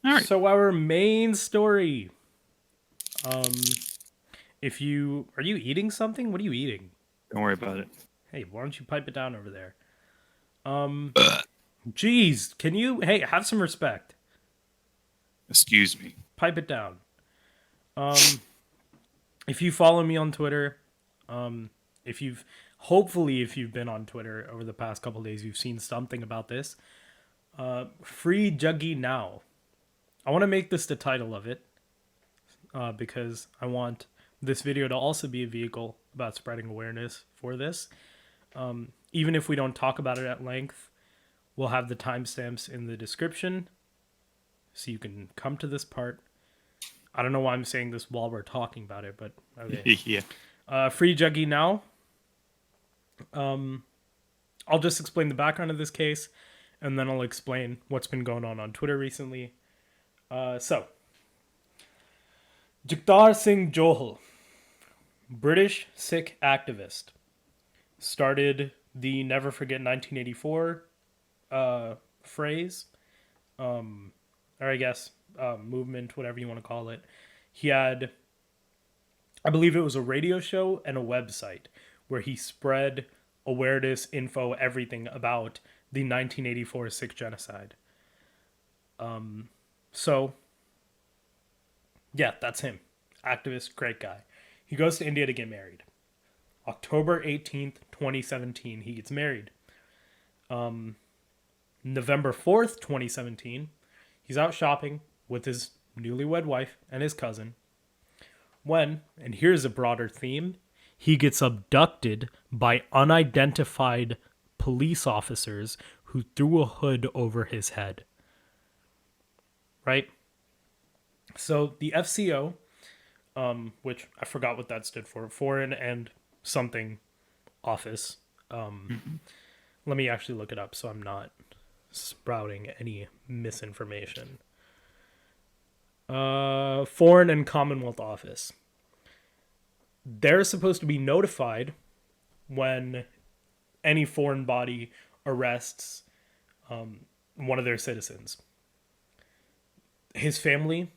All right. So our main story. Um, are you eating something? What are you eating? Don't worry about it. Hey, why don't you pipe it down over there? Um, Geez, can you? Hey, have some respect. Excuse me. Pipe it down. Um, if you follow me on Twitter, um, if you've hopefully if you've been on Twitter over the past couple days, you've seen something about this. Free Juggy now. I want to make this the title of it because I want this video to also be a vehicle about spreading awareness for this. Even if we don't talk about it at length, we'll have the timestamps in the description so you can come to this part. I don't know why I'm saying this while we're talking about it, but okay. Yeah. Free Juggy now. I'll just explain the background of this case, and then I'll explain what's been going on Twitter recently. So, Juptej Singh Johal, British Sikh activist, started the Never Forget 1984 phrase, or I guess movement, whatever you want to call it. He had, I believe it was a radio show and a website where he spread awareness, info, everything about the 1984 Sikh genocide. So, yeah, that's him. Activist, great guy. He goes to India to get married. October 18th, 2017, he gets married. November 4th, 2017, he's out shopping with his newlywed wife and his cousin. When, and here's a broader theme, he gets abducted by unidentified police officers who threw a hood over his head. Right? So the FCO, which I forgot what that stood for, Foreign and something Office. Let me actually look it up so I'm not sprouting any misinformation. Foreign and Commonwealth Office. They're supposed to be notified when any foreign body arrests one of their citizens. His family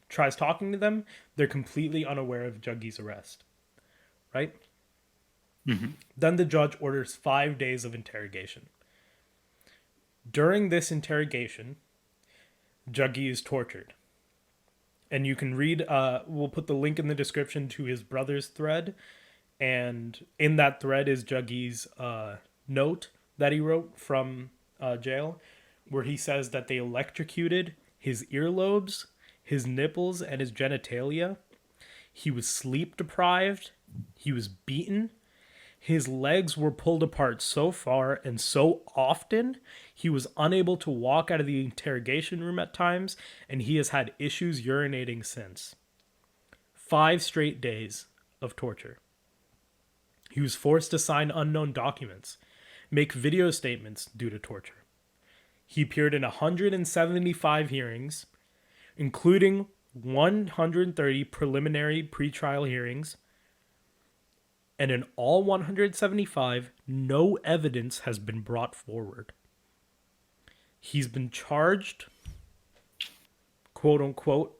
tries talking to them. They're completely unaware of Juggy's arrest. Right? Then the judge orders 5 days of interrogation. During this interrogation, Juggy is tortured. And you can read, we'll put the link in the description to his brother's thread. And in that thread is Juggy's note that he wrote from jail, where he says that they electrocuted his earlobes, his nipples, and his genitalia. He was sleep deprived. He was beaten. His legs were pulled apart so far and so often, he was unable to walk out of the interrogation room at times, and he has had issues urinating since. 5 straight days of torture. He was forced to sign unknown documents, make video statements due to torture. He appeared in 175 hearings, including 130 preliminary pretrial hearings, and in all 175, no evidence has been brought forward. He's been charged, quote unquote,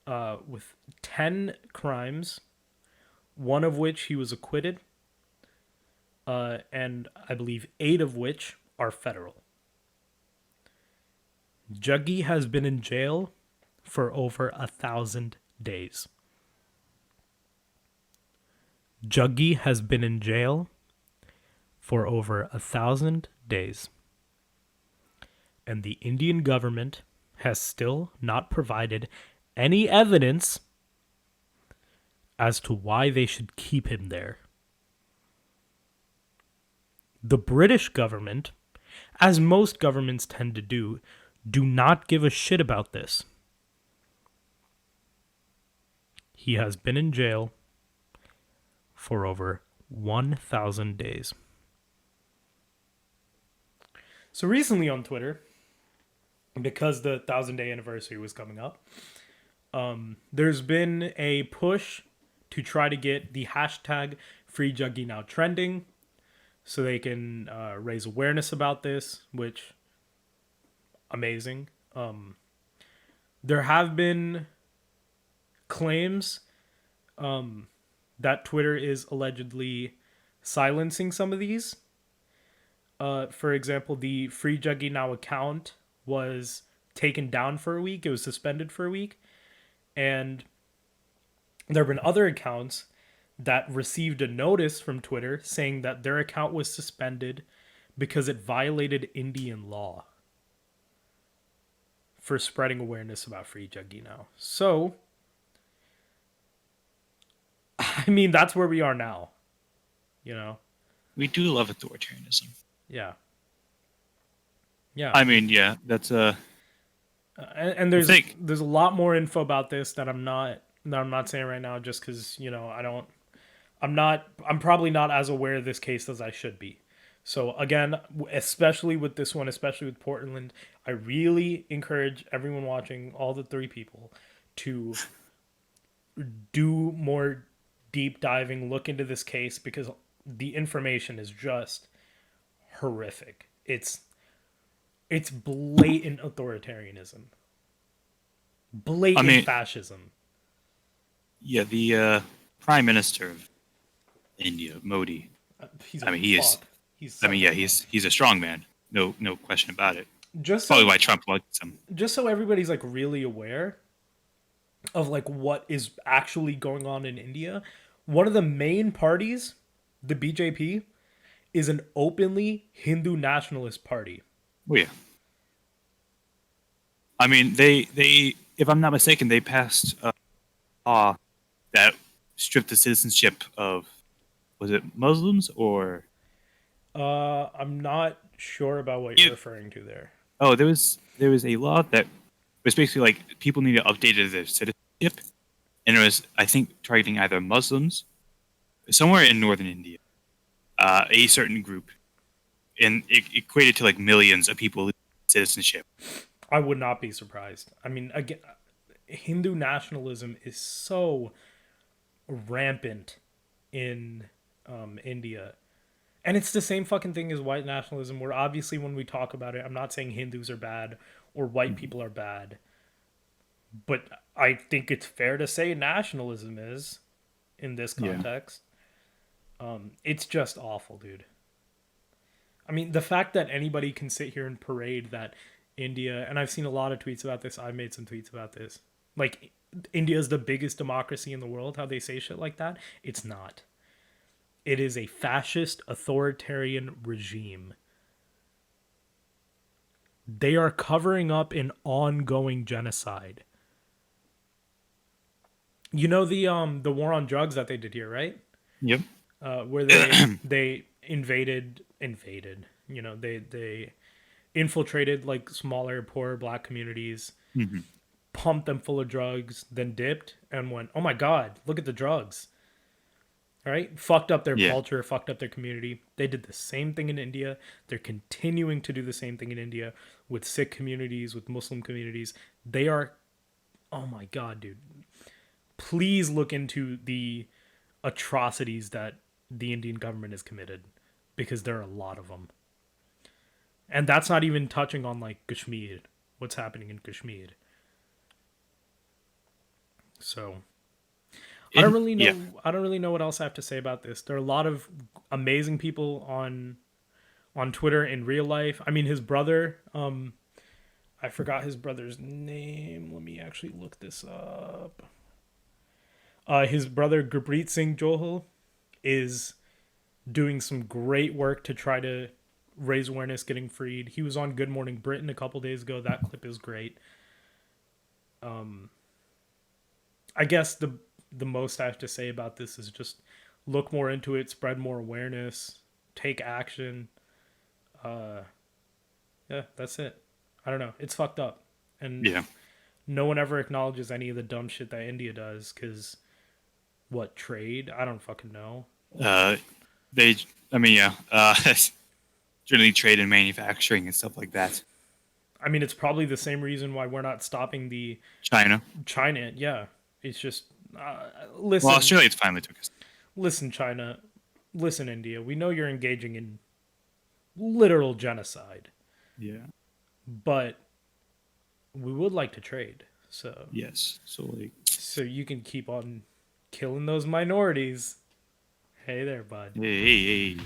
with 10 crimes, one of which he was acquitted, and I believe 8 of which are federal. Juggy has been in jail for over 1,000 days. Juggy has been in jail for over 1,000 days. And the Indian government has still not provided any evidence as to why they should keep him there. The British government, as most governments tend to do not give a shit about this. He has been in jail for over 1,000 days. So recently on Twitter, because the 1,000-day anniversary was coming up, there's been a push to try to get the hashtag FreeJuggyNow trending so they can raise awareness about this, which, amazing. There have been claims that Twitter is allegedly silencing some of these. For example, the Free Juggy Now account was taken down for a week. It was suspended for a week. And there have been other accounts that received a notice from Twitter saying that their account was suspended because it violated Indian law for spreading awareness about Free Juggy Now. So, I mean, that's where we are now. You know? We do love authoritarianism. Yeah. Yeah. I mean, yeah, that's And there's a lot more info about this that I'm not saying right now just because I'm probably not as aware of this case as I should be. So again, especially with this one, especially with Portland, I really encourage everyone watching, all the three people, to do more deep diving, look into this case because the information is just horrific. It's blatant authoritarianism. Blatant fascism. Yeah, the Prime Minister of India, Modi. He's he is. He's a strong man. No question about it. Probably why Trump likes him. Just so everybody's like really aware of like what is actually going on in India, one of the main parties, the BJP, is an openly Hindu nationalist party. Oh yeah. I mean, they if I'm not mistaken, they passed a law that stripped the citizenship of, was it Muslims or? I'm not sure about what you're referring to there. Oh, there was a law that was basically like people need to update their citizenship, and it was, I think, targeting either Muslims, somewhere in northern India, a certain group, and it equated to like millions of people losing citizenship. I would not be surprised. I mean, again, Hindu nationalism is so rampant in India. And it's the same fucking thing as white nationalism, where obviously when we talk about it, I'm not saying Hindus are bad or white people are bad. But I think it's fair to say nationalism is, in this context. Yeah. It's just awful, dude. I mean, the fact that anybody can sit here and parade that India, and I've seen a lot of tweets about this, I've made some tweets about this, like, India is the biggest democracy in the world, how they say shit like that. It's not. It is a fascist, authoritarian regime. They are covering up an ongoing genocide. You know the war on drugs that they did here, right? Yep. Where they invaded. You know, they infiltrated like smaller, poorer black communities, pumped them full of drugs, then dipped and went, "Oh my God, look at the drugs." All right, fucked up their culture, fucked up their community. They did the same thing in India. They're continuing to do the same thing in India with Sikh communities, with Muslim communities. They are, oh my God, dude. Please look into the atrocities that the Indian government has committed, because there are a lot of them. And that's not even touching on like Kashmir, what's happening in Kashmir. So I don't really know. Yeah. I don't really know what else I have to say about this. There are a lot of amazing people on Twitter in real life. I mean, his brother. I forgot his brother's name. Let me actually look this up. His brother Juptej Singh is doing some great work to try to raise awareness, getting freed. He was on Good Morning Britain a couple days ago. That clip is great. I guess the most I have to say about this is just look more into it, spread more awareness, take action. Yeah, that's it. I don't know. It's fucked up. And no one ever acknowledges any of the dumb shit that India does, because what, trade? I don't fucking know. Generally trade and manufacturing and stuff like that. I mean, it's probably the same reason why we're not stopping the China, yeah. It's just, listen. Well, Australia's finally took us. Listen, China. Listen, India. We know you're engaging in literal genocide. Yeah. But we would like to trade. So Yes. So like, so you can keep on killing those minorities. Hey there, bud. hey, hey, hey.